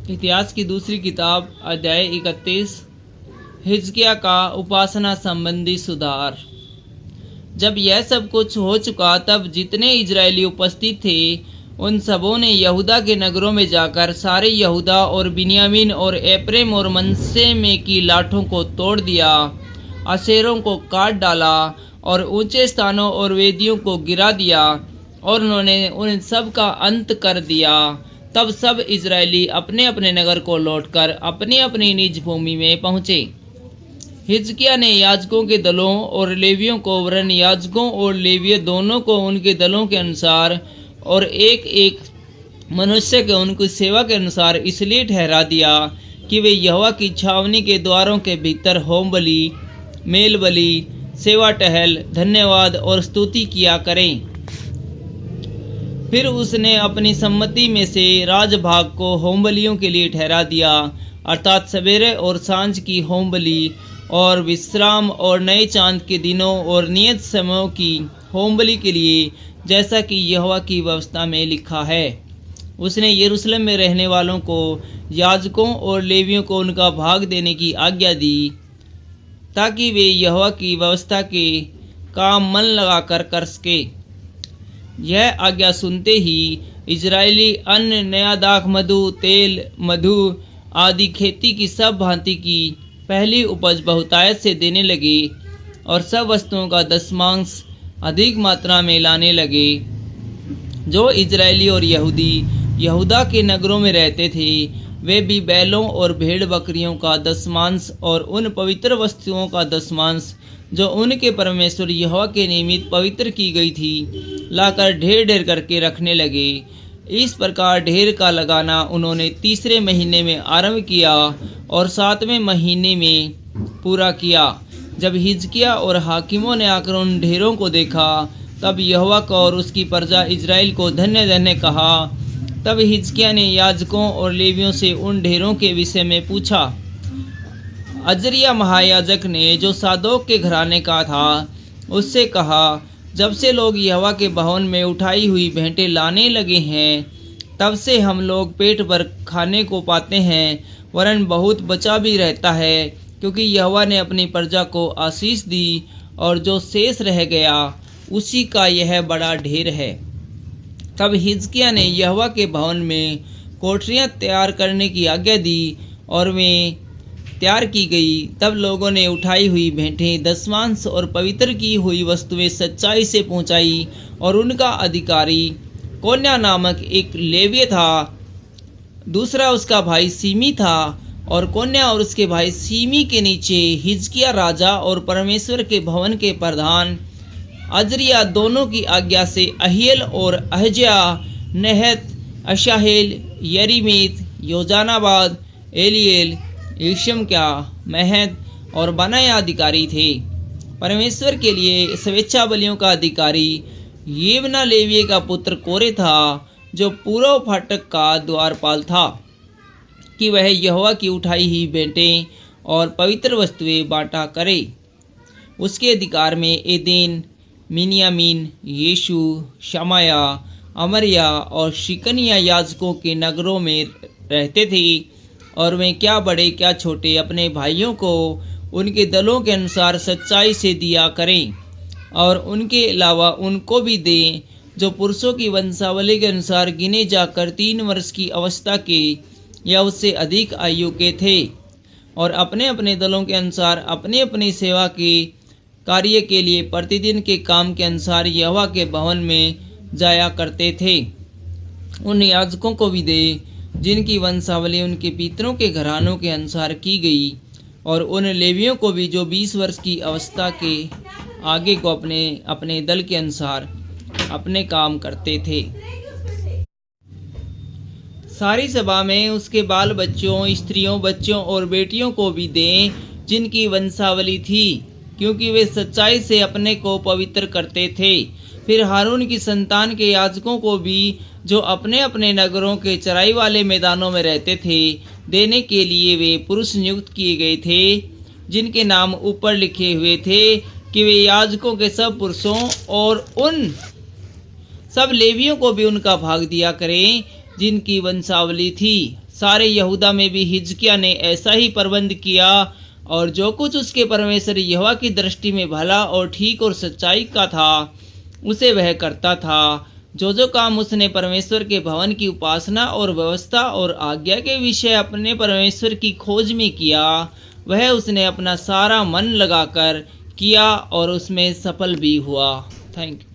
इतिहास की दूसरी किताब अध्याय 31 हिजकिय्याह का उपासना संबंधी सुधार। जब यह सब कुछ हो चुका तब जितने इजरायली उपस्थित थे उन सबों ने यहूदा के नगरों में जाकर सारे यहूदा और बिन्यामीन और एप्रैम और मनश्शे में की लाठों को तोड़ दिया, अशेरों को काट डाला और ऊंचे स्थानों और वेदियों को गिरा दिया और उन्होंने उन सब का अंत कर दिया। तब सब इजरायली अपने अपने नगर को लौटकर अपनी अपनी निज भूमि में पहुँचे। हिजकिय्याह ने याजकों के दलों और लेवियों को वरन याजकों और लेवीय दोनों को उनके दलों के अनुसार और एक एक मनुष्य के उनकी सेवा के अनुसार इसलिए ठहरा दिया कि वे यहोवा की छावनी के द्वारों के भीतर होम बलि, मेल बलि, सेवा टहल, धन्यवाद और स्तुति किया करें। फिर उसने अपनी सम्मति में से राजभाग को होम बलियों के लिए ठहरा दिया, अर्थात सवेरे और सांझ की होम बलि और विश्राम और नए चांद के दिनों और नियत समयों की होम बलि के लिए, जैसा कि यहोवा की व्यवस्था में लिखा है। उसने यरूशलेम में रहने वालों को, याजकों और लेवियों को उनका भाग देने की आज्ञा दी, ताकि वे यहोवा की व्यवस्था के काम मन लगाकर कर सके। यह आज्ञा सुनते ही इजरायली अन्न, नया दाख, मधु, तेल, मधु आदि खेती की सब भांति की पहली उपज बहुतायत से देने लगे और सब वस्तुओं का दशमांश अधिक मात्रा में लाने लगे। जो इजरायली और यहूदी यहूदा के नगरों में रहते थे वे भी बैलों और भेड़ बकरियों का दशमांश और उन पवित्र वस्तुओं का दशमांश जो उनके परमेश्वर यहोवा के निमित्त पवित्र की गई थी लाकर ढेर ढेर करके रखने लगे। इस प्रकार ढेर का लगाना उन्होंने तीसरे महीने में आरंभ किया और 7वें महीने में पूरा किया। जब हिजकिय्याह और हाकिमों ने आकर उन ढेरों को देखा तब यहोवा को और उसकी प्रजा इजराइल को धन्य धन्य कहा। तब हिजकिय्याह ने याजकों और लेवियों से उन ढेरों के विषय में पूछा। अजरिया महायाजक ने, जो सादोक के घराने का था, उससे कहा, जब से लोग यहोवा के भवन में उठाई हुई भेंटें लाने लगे हैं तब से हम लोग पेट भर खाने को पाते हैं, वरन बहुत बचा भी रहता है, क्योंकि यहोवा ने अपनी प्रजा को आशीष दी और जो शेष रह गया उसी का यह बड़ा ढेर है। तब हिजकिय्याह ने यहोवा के भवन में कोठरियाँ तैयार करने की आज्ञा दी और वे तैयार की गई। तब लोगों ने उठाई हुई भेंटें, दशमांश और पवित्र की हुई वस्तुएं सच्चाई से पहुंचाई और उनका अधिकारी कोन्या नामक एक लेवीय था, दूसरा उसका भाई सीमी था और कोन्या और उसके भाई सीमी के नीचे हिजकिय्याह राजा और परमेश्वर के भवन के प्रधान अजरिया दोनों की आज्ञा से अहियल और अहज्या, नहत, अशाहेल, यरीमीत, योजानाबाद, एलिएल, यिशमक्या, महत और बनाया अधिकारी थे। परमेश्वर के लिए स्वेच्छा बलियों का अधिकारी येवना लेवीय का पुत्र कोरे था, जो पूर्व फाटक का द्वारपाल था, कि वह यहोवा की उठाई हुई भेंटें और पवित्र वस्तुएं बांटा करे। उसके अधिकार में एदेन, मिन्यामीन, यीशु, शमाया, अमरिया और शिकनिया याजकों के नगरों में रहते थे और वे क्या बड़े क्या छोटे अपने भाइयों को उनके दलों के अनुसार सच्चाई से दिया करें और उनके अलावा उनको भी दें जो पुरुषों की वंशावली के अनुसार गिने जाकर 3 वर्ष की अवस्था के या उससे अधिक आयु के थे और अपने अपने दलों के अनुसार अपनी अपनी सेवा के कार्य के लिए प्रतिदिन के काम के अनुसार यहोवा के भवन में जाया करते थे। उन याजकों को भी दे जिनकी वंशावली उनके पितरों के घरानों के अनुसार की गई और उन लेवियों को भी जो 20 वर्ष की अवस्था के आगे को अपने अपने दल के अनुसार अपने काम करते थे। सारी सभा में उसके बाल बच्चों, स्त्रियों, बच्चों और बेटियों को भी दें जिनकी वंशावली थी, क्योंकि वे सच्चाई से अपने को पवित्र करते थे। फिर हारून की संतान के याजकों को भी, जो अपने अपने नगरों के चराई वाले मैदानों में रहते थे, देने के लिए वे पुरुष नियुक्त किए गए थे, जिनके नाम ऊपर लिखे हुए थे, कि वे याजकों के सब पुरुषों और उन सब लेवियों को भी उनका भाग दिया करें जिनकी वंशावली थी, सारे यहूदा में भी हिजकिय्याह ने ऐसा ही प्रबंध किया और जो कुछ उसके परमेश्वर यहोवा की दृष्टि में भला और ठीक और सच्चाई का था उसे वह करता था। जो काम उसने परमेश्वर के भवन की उपासना और व्यवस्था और आज्ञा के विषय अपने परमेश्वर की खोज में किया, वह उसने अपना सारा मन लगाकर किया और उसमें सफल भी हुआ। Thank you.